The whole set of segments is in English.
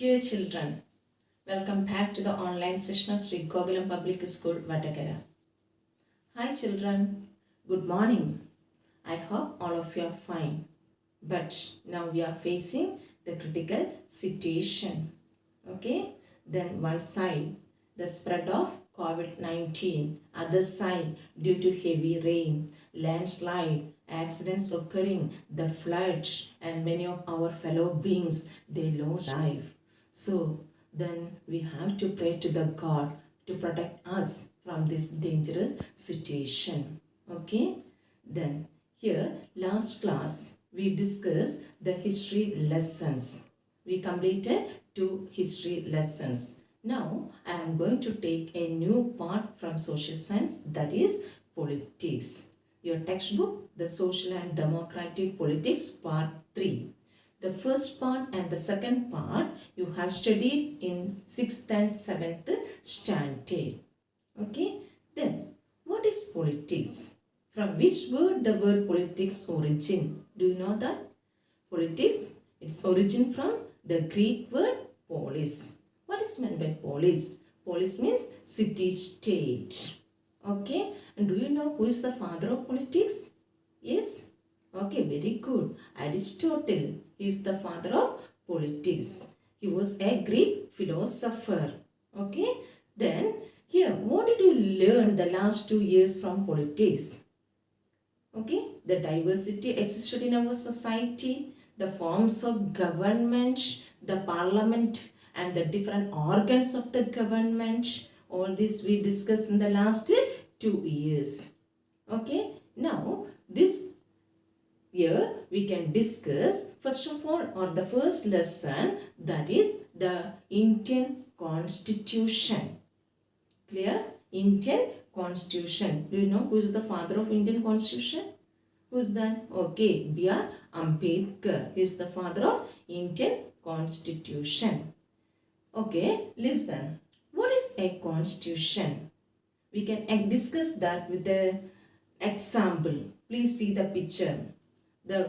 Dear children, welcome back to the online session of Sri Gokulam Public School, Vatakara. Hi children, good morning. I hope all of you are fine. But now we are facing the critical situation. Okay? Then one side, the spread of COVID-19. Other side, due to heavy rain, landslide, accidents occurring, the floods, and many of our fellow beings, they lost life. So then we have to pray to the God to protect us from this dangerous situation. Okay? Then here last class we discussed the history lessons. We completed 2 history lessons. Now I am going to take a new part from social science, that is politics. Your textbook, the social and democratic politics, part 3. The first part and the second part you have studied in 6th and 7th standard. Okay. Then what is politics? From which word the word politics origin? Do you know that? Politics, its origin from the Greek word polis. What is meant by polis? Polis means city-state. Okay. And do you know who is the father of politics? Yes. Okay, very good. Aristotle is the father of politics. He was a Greek philosopher. Okay. Then here, what did you learn the last 2 years from politics? Okay, the diversity existed in our society, the forms of government, the parliament and the different organs of the government. All this we discussed in the last 2 years. Okay, now this year we can discuss first of all or the first lesson, that is the Indian Constitution. Clear? Indian Constitution. Do you know who is the father of Indian Constitution? Who is that? Okay, B.R. Ambedkar. He is the father of Indian Constitution. Okay, listen. What is a constitution? We can discuss that with the example. Please see the picture.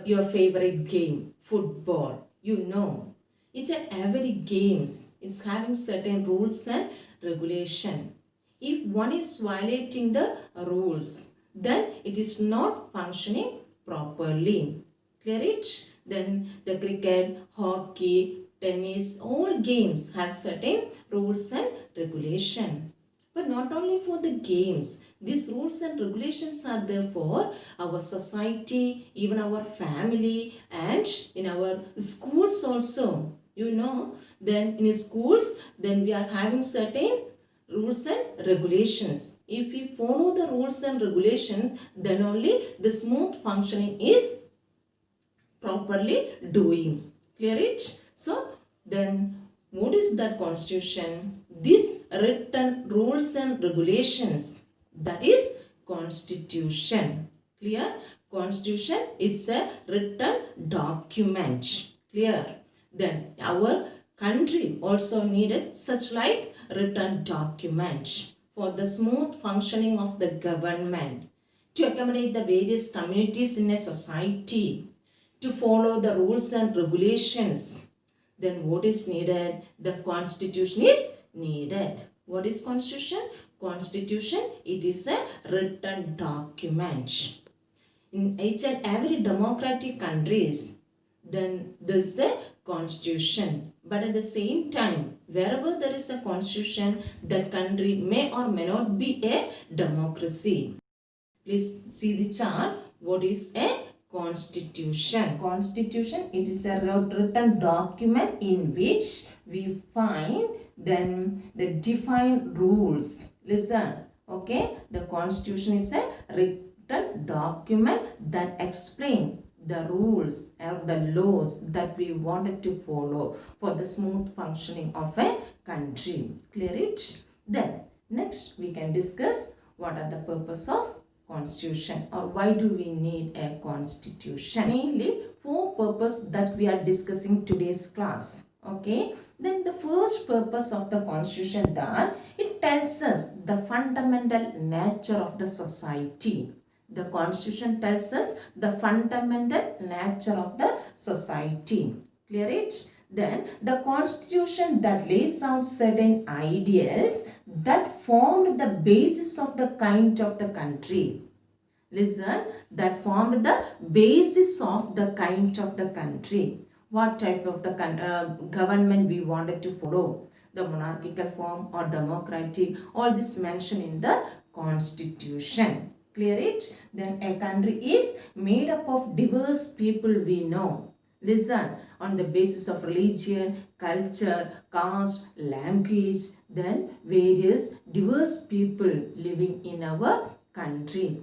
Your favorite game, football. You know, each and every games is having certain rules and regulation. If one is violating the rules, then it is not functioning properly. Clear it? Then the cricket, hockey, tennis, all games have certain rules and regulation. But not only for the games, these rules and regulations are there for our society, even our family, and in our schools also. You know, then in schools, then we are having certain rules and regulations. If we follow the rules and regulations, then only the smooth functioning is properly doing. Clear it? So then what is that constitution? This written rules and regulations, that is constitution. Clear? Constitution is a written document. Clear? Then our country also needed such like written document for the smooth functioning of the government, to accommodate the various communities in a society, to follow the rules and regulations. Then what is needed? The constitution is needed. What is constitution? Constitution, it is a written document. In each and every democratic countries, then there is a constitution. But at the same time, wherever there is a constitution, that country may or may not be a democracy. Please see the chart. What is a constitution? Constitution, it is a written document in which we find then the defined rules. Listen, okay? The constitution is a written document that explains the rules or the laws that we wanted to follow for the smooth functioning of a country. Clear it? Then next we can discuss what are the purpose of constitution, or why do we need a constitution. Mainly 4 purposes that we are discussing today's class. Okay, then the first purpose of the constitution, that it tells us the fundamental nature of the society. The constitution tells us the fundamental nature of the society. Clear it? Then the constitution that lays out certain ideals that formed the basis of the kind of the country. Listen, that formed the basis of the kind of the country. What type of the government we wanted to follow? The monarchical form or democratic? All this mentioned in the constitution. Clear it? Then a country is made up of diverse people we know. Listen, on the basis of religion, culture, caste, language, then various diverse people living in our country.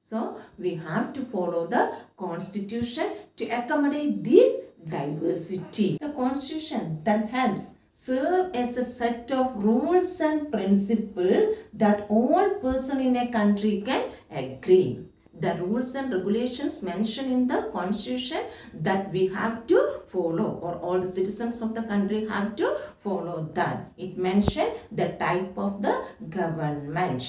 So, we have to follow the constitution to accommodate this diversity. The constitution that helps serve as a set of rules and principles that all person in a country can agree. The rules and regulations mentioned in the constitution that we have to follow, or all the citizens of the country have to follow that. It mentioned the type of the government.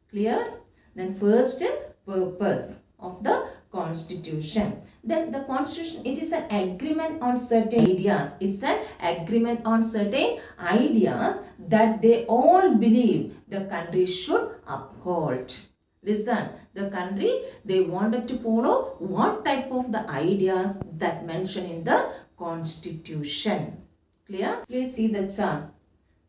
Clear? Then first purpose of the constitution. Then the constitution, it is an agreement on certain ideas. It's an agreement on certain ideas that they all believe the country should uphold. Listen, the country, they wanted to follow what type of the ideas that mentioned in the constitution. Clear? Please see the chart.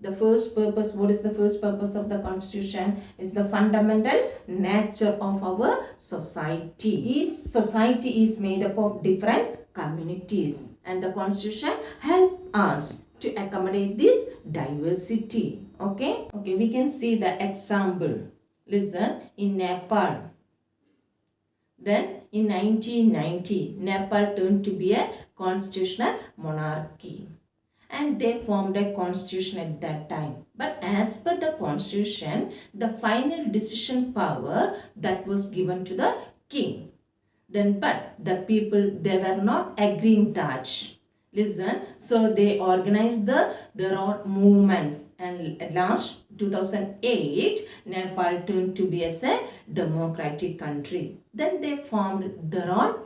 The first purpose, what is the first purpose of the constitution? Is the fundamental nature of our society. Each society is made up of different communities, and the constitution help us to accommodate this diversity. Okay, we can see the example. Listen, in Nepal. Then in 1990, Nepal turned to be a constitutional monarchy. And they formed a constitution at that time. But as per the constitution, the final decision power that was given to the king. Then but the people, they were not agreeing that. Listen, so they organized their own movements, and at last 2008 Nepal turned to be as a democratic country. Then they formed their own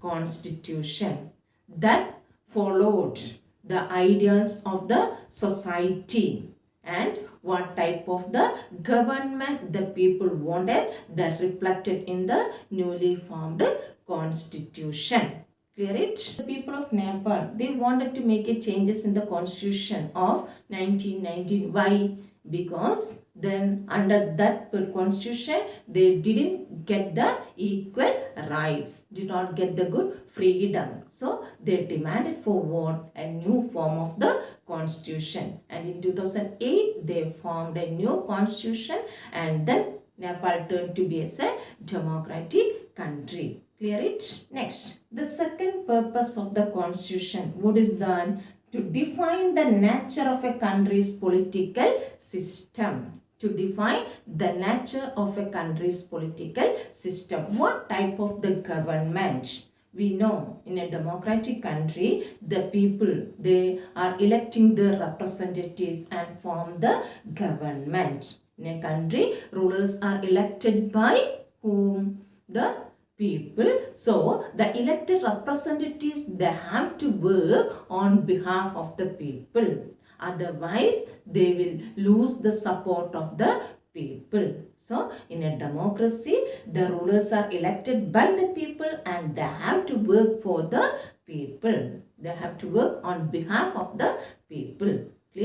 constitution that followed the ideals of the society and what type of the government the people wanted, that reflected in the newly formed constitution. Clear it? The people of Nepal, they wanted to make a changes in the constitution of 1919. Why? Because then under that constitution they didn't get the equal rights, did not get the good freedom. So they demanded for what? A new form of the constitution. And in 2008 they formed a new constitution, and then Nepal turned to be as a democratic country. Clear it? Next, the second purpose of the constitution, what is done? To define the nature of a country's political system. To define the nature of a country's political system. What type of the government? We know in a democratic country, the people, they are electing their representatives and form the government. In a country, rulers are elected by whom? The people. So the elected representatives, they have to work on behalf of the people. Otherwise, they will lose the support of the people. So, in a democracy, the rulers are elected by the people and they have to work for the people. They have to work on behalf of the people.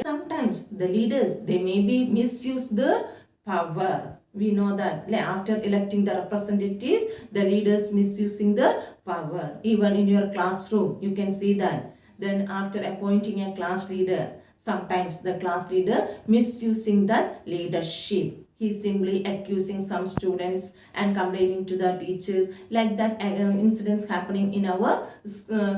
Sometimes the leaders, they maybe misuse the power. We know that after electing the representatives, the leaders misusing the power. Even in your classroom, you can see that. Then after appointing a class leader, sometimes the class leader misusing that leadership. He simply accusing some students and complaining to the teachers. Like that incidents happening in our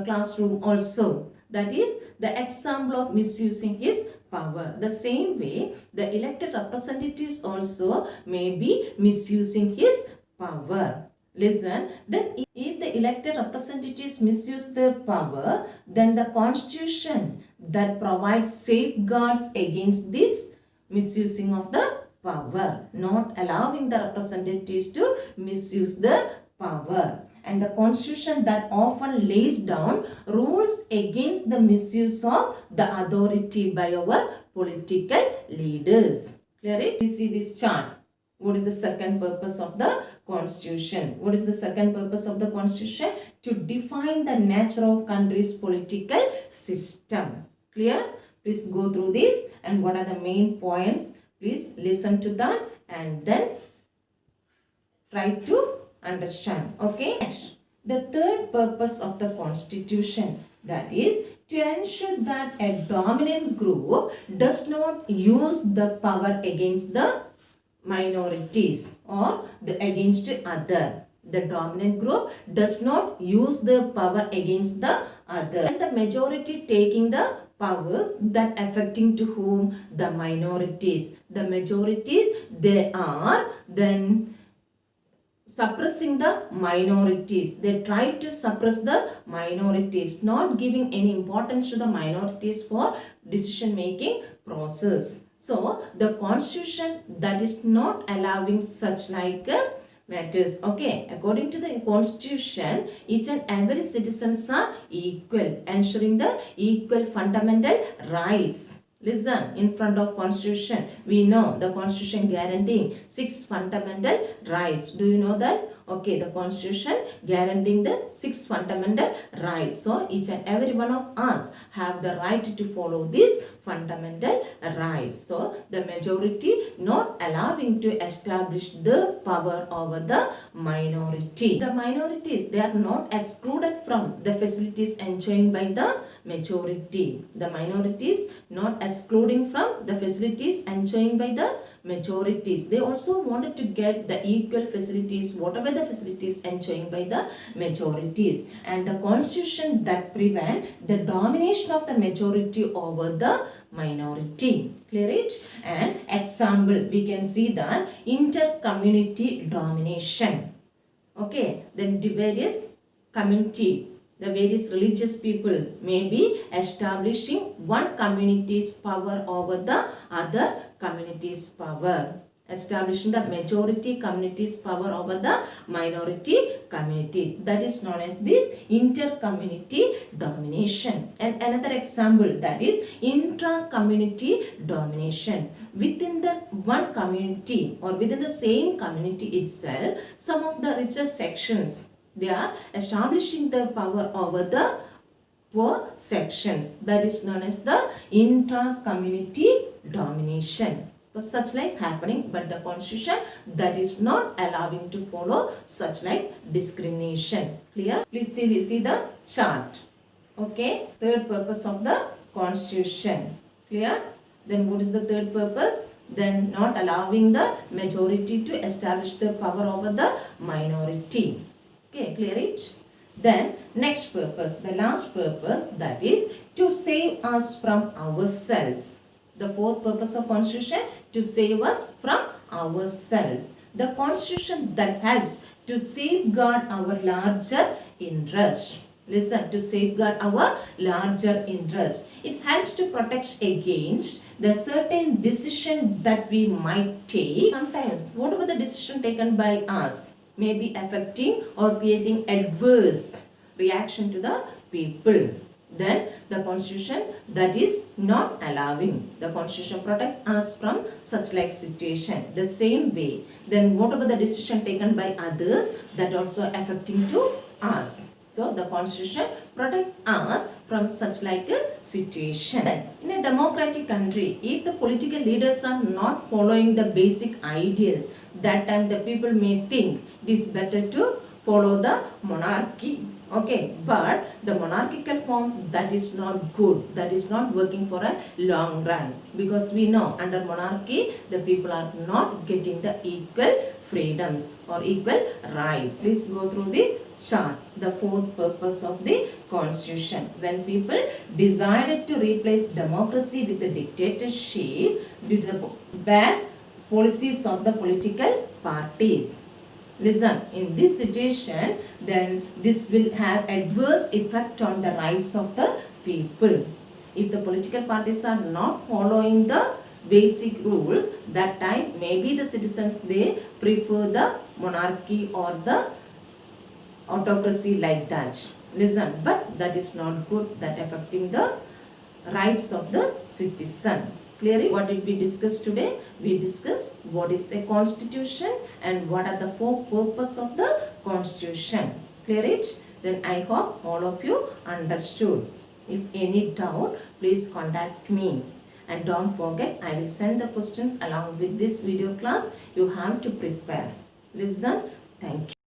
classroom also. That is the example of misusing his power. The same way, the elected representatives also may be misusing his power. Listen, then if the elected representatives misuse their power, then the constitution that provides safeguards against this misusing of the power, not allowing the representatives to misuse the power. and the constitution that often lays down rules against the misuse of the authority by our political leaders. Clear it? We see this chart. What is the second purpose of the constitution? What is the second purpose of the constitution? To define the nature of country's political system. Clear? Please go through this and what are the main points. Please listen to that and then try to understand. Okay. Next, the third purpose of the constitution, that is to ensure that a dominant group does not use the power against the minorities or against other. The dominant group does not use the power against the other, and the majority taking the powers that affecting to whom? The minorities. The majorities, they are then suppressing the minorities. They try to suppress the minorities, not giving any importance to the minorities for decision making process. So the constitution that is not allowing such like matters. Okay, according to the constitution, each and every citizens are equal, ensuring the equal fundamental rights. Listen, in front of constitution, we know the constitution guaranteeing 6 fundamental rights. Do you know that? Okay, the constitution guaranteeing the 6 fundamental rights. So each and every one of us have the right to follow these fundamental rights. So the majority not allowing to establish the power over the minority. The minorities, they are not excluded from the facilities enjoyed by the majority. The minorities not excluding from the facilities enjoyed by the majorities. They also wanted to get the equal facilities, whatever the facilities enjoyed by the majorities. And the constitution that prevent the domination of the majority over the minority. Clear it? And example, we can see the inter-community domination. Okay, then the various community, the various religious people may be establishing one community's power over the other community's power. Establishing the majority community's power over the minority communities. That is known as this inter-community domination. And another example, that is intra-community domination. Within the one community or within the same community itself, some of the richer sections, they are establishing the power over the poor sections. That is known as the intra-community domination. So such like happening, but the constitution that is not allowing to follow such like discrimination. Clear? Please see the chart. Okay. Third purpose of the constitution. Clear? Then what is the third purpose? Then not allowing the majority to establish the power over the minority. Okay, clear it? Then next purpose, the last purpose, that is to save us from ourselves. The fourth purpose of constitution, to save us from ourselves. The constitution that helps to safeguard our larger interest. Listen, to safeguard our larger interest. It helps to protect against the certain decision that we might take. Sometimes whatever the decision taken by us may be affecting or creating adverse reaction to the people. Then the constitution that is not allowing. The constitution protect us from such like situation. The same way, then whatever the decision taken by others, that also affecting to us. So the constitution protect us from such like a situation. In a democratic country, if the political leaders are not following the basic ideal, that time the people may think it is better to follow the monarchy. Okay, but the monarchical form, that is not good. That is not working for a long run. Because we know under monarchy, the people are not getting the equal freedoms or equal rights. Please go through this chart. The fourth purpose of the constitution. When people decided to replace democracy with a dictatorship due to the bad policies of the political parties. Listen, in this situation, then this will have adverse effect on the rights of the people. If the political parties are not following the basic rules, that time maybe the citizens, they prefer the monarchy or the autocracy like that. Listen, but that is not good, that affecting the rights of the citizen. Clearly, what did we discuss today? We discussed what is a constitution and what are the four purposes of the constitution. Clear it? Then I hope all of you understood. If any doubt, please contact me. And don't forget, I will send the questions along with this video class. You have to prepare. Listen. Thank you.